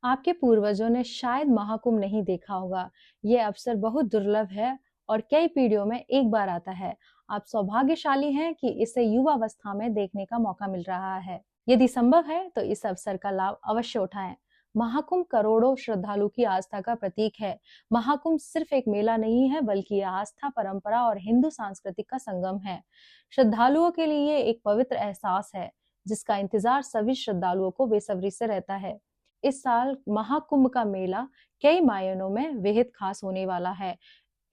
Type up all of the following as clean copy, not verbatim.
आपके पूर्वजों ने शायद महाकुंभ नहीं देखा होगा। ये अवसर बहुत दुर्लभ है और कई पीढ़ियों में एक बार आता है। आप सौभाग्यशाली हैं कि इसे युवावस्था में देखने का मौका मिल रहा है। यदि संभव है तो इस अवसर का लाभ अवश्य उठाएं। महाकुंभ करोड़ों श्रद्धालु की आस्था का प्रतीक है। महाकुंभ सिर्फ एक मेला नहीं है, बल्कि ये आस्था, परंपरा और हिंदू सांस्कृतिक का संगम है। श्रद्धालुओं के लिए एक पवित्र एहसास है, जिसका इंतजार सभी श्रद्धालुओं को बेसब्री से रहता है। इस साल महाकुंभ का मेला कई मायनों में बेहद खास होने वाला है।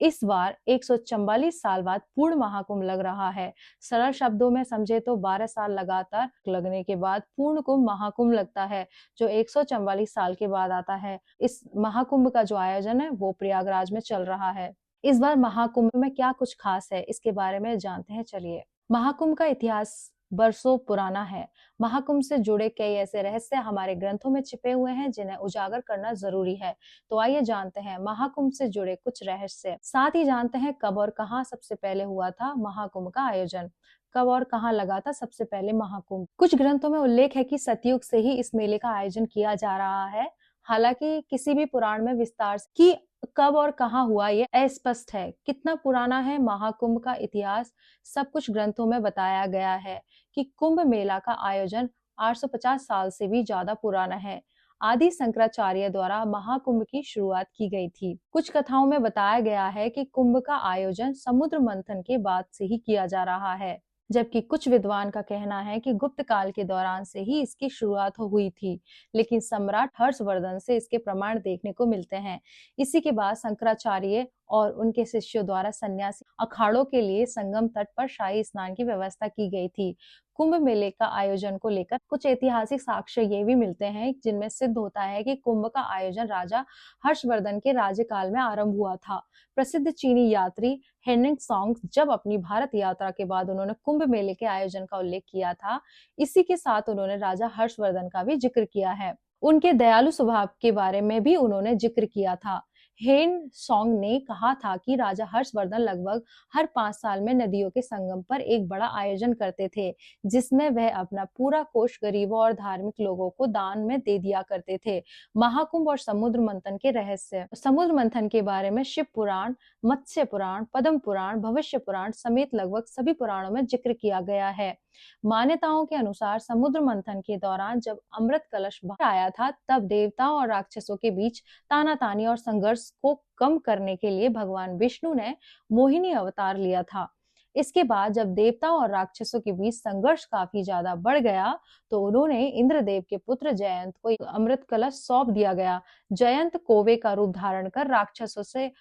इस बार 144 साल बाद पूर्ण महाकुंभ लग रहा है। सरल शब्दों में समझे तो 12 साल लगातार लगने के बाद पूर्ण कुंभ महाकुंभ लगता है, जो 144 साल के बाद आता है। इस महाकुंभ का जो आयोजन है वो प्रयागराज में चल रहा है। इस बार महाकुंभ में क्या कुछ खास है, इसके बारे में जानते हैं, चलिए। महाकुंभ का इतिहास बरसों पुराना है। महाकुंभ से जुड़े कई ऐसे रहस्य हमारे ग्रंथों में छिपे हुए हैं, जिन्हें उजागर करना जरूरी है। तो आइए जानते हैं महाकुंभ से जुड़े कुछ रहस्य। साथ ही जानते हैं कब और कहां सबसे पहले हुआ था महाकुंभ का आयोजन। कब और कहां लगा था सबसे पहले महाकुंभ। कुछ ग्रंथों में उल्लेख है कि सतयुग से ही इस मेले का आयोजन किया जा रहा है। हालांकि किसी भी पुराण में विस्तार से कि कब और कहां हुआ ये अस्पष्ट है। कितना पुराना है महाकुंभ का इतिहास, सब कुछ ग्रंथों में बताया गया है कि कुंभ मेला का आयोजन 850 साल से भी ज्यादा पुराना है। आदि शंकराचार्य द्वारा महाकुंभ की शुरुआत की गई थी। कुछ कथाओं में बताया गया है कि कुंभ का आयोजन समुद्र मंथन के बाद से ही किया जा रहा है, जबकि कुछ विद्वान का कहना है कि गुप्त काल के दौरान से ही इसकी शुरुआत हुई थी, लेकिन सम्राट हर्षवर्धन से इसके प्रमाण देखने को मिलते हैं। इसी के बाद शंकराचार्य और उनके शिष्यों द्वारा सन्यासी अखाड़ों के लिए संगम तट पर शाही स्नान की व्यवस्था की गई थी। कुंभ मेले का आयोजन को लेकर कुछ ऐतिहासिक साक्ष्य ये भी मिलते हैं, जिनमें सिद्ध होता है कि कुंभ का आयोजन राजा हर्षवर्धन के राज्यकाल में आरंभ हुआ था। प्रसिद्ध चीनी यात्री हेनिंग सॉन्ग जब अपनी भारत यात्रा के बाद उन्होंने कुंभ मेले के आयोजन का उल्लेख किया था। इसी के साथ उन्होंने राजा हर्षवर्धन का भी जिक्र किया है। उनके दयालु स्वभाव के बारे में भी उन्होंने जिक्र किया था। हेन सॉन्ग ने कहा था कि राजा हर्षवर्धन लगभग हर 5 साल में नदियों के संगम पर एक बड़ा आयोजन करते थे, जिसमें वह अपना पूरा कोष गरीबों और धार्मिक लोगों को दान में दे दिया करते थे। महाकुंभ और समुद्र मंथन के रहस्य। समुद्र मंथन के बारे में शिव पुराण, मत्स्य पुराण, पद्म पुराण, भविष्य पुराण समेत लगभग सभी पुराणों में जिक्र किया गया है। मान्यताओं के अनुसार समुद्र मंथन के दौरान जब अमृत कलश बाहर आया था, तब देवताओं और राक्षसों के बीच तानातानी और संघर्ष को कम करने के लिए भगवान विष्णु ने मोहिनी अवतार लिया था। इसके बाद जब देवताओं और राक्षसों के बीच संघर्ष काफी ज्यादा बढ़ गया, तो उन्होंने इंद्रदेव के पुत्र जयंत को अमृत कलश सौंप दिया गया। जयंत कौवे का रूप धारण कर राक्षसों से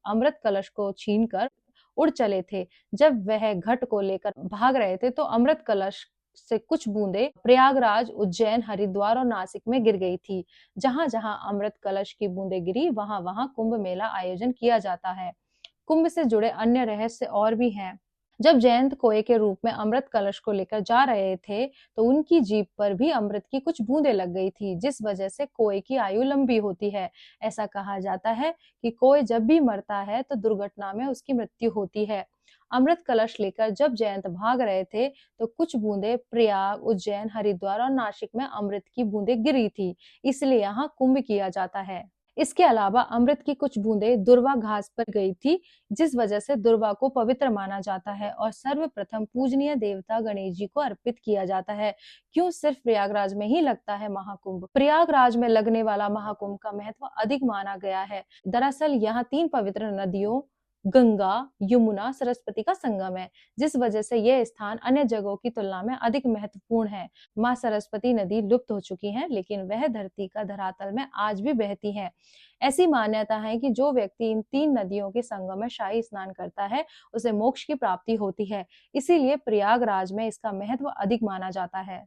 अमृत कलश को छीन कर उड़ चले थे। जब वह घट को लेकर भाग रहे थे, तो अमृत कलश से कुछ बूंदें प्रयागराज, उज्जैन, हरिद्वार और नासिक में गिर गई थी। जहां जहां अमृत कलश की बूंदें गिरी, वहां वहां कुंभ मेला आयोजन किया जाता है। कुंभ से जुड़े अन्य रहस्य और भी हैं। जब जयंत कोए के रूप में अमृत कलश को लेकर जा रहे थे, तो उनकी जीभ पर भी अमृत की कुछ बूंदें लग गई थी, जिस वजह से कोए की आयु लंबी होती है। ऐसा कहा जाता है कि कोए जब भी मरता है तो दुर्घटना में उसकी मृत्यु होती है। अमृत कलश लेकर जब जयंत भाग रहे थे, तो कुछ बूंदें प्रयाग, उज्जैन, हरिद्वार और नासिक में अमृत की बूंदें गिरी थी, इसलिए यहाँ कुंभ किया जाता है। इसके अलावा अमृत की कुछ बूंदें दुर्वा घास पर गई थी, जिस वजह से दुर्वा को पवित्र माना जाता है और सर्वप्रथम पूजनीय देवता गणेश जी को अर्पित किया जाता है। क्यों सिर्फ प्रयागराज में ही लगता है महाकुंभ? प्रयागराज में लगने वाला महाकुंभ का महत्व अधिक माना गया है। दरअसल यहाँ 3 पवित्र नदियों गंगा, यमुना, सरस्वती का संगम है, जिस वजह से यह स्थान अन्य जगहों की तुलना में अधिक महत्वपूर्ण है। माँ सरस्वती नदी लुप्त हो चुकी है, लेकिन वह धरती का धरातल में आज भी बहती है। ऐसी मान्यता है कि जो व्यक्ति इन 3 नदियों के संगम में शाही स्नान करता है, उसे मोक्ष की प्राप्ति होती है। इसीलिए प्रयागराज में इसका महत्व अधिक माना जाता है।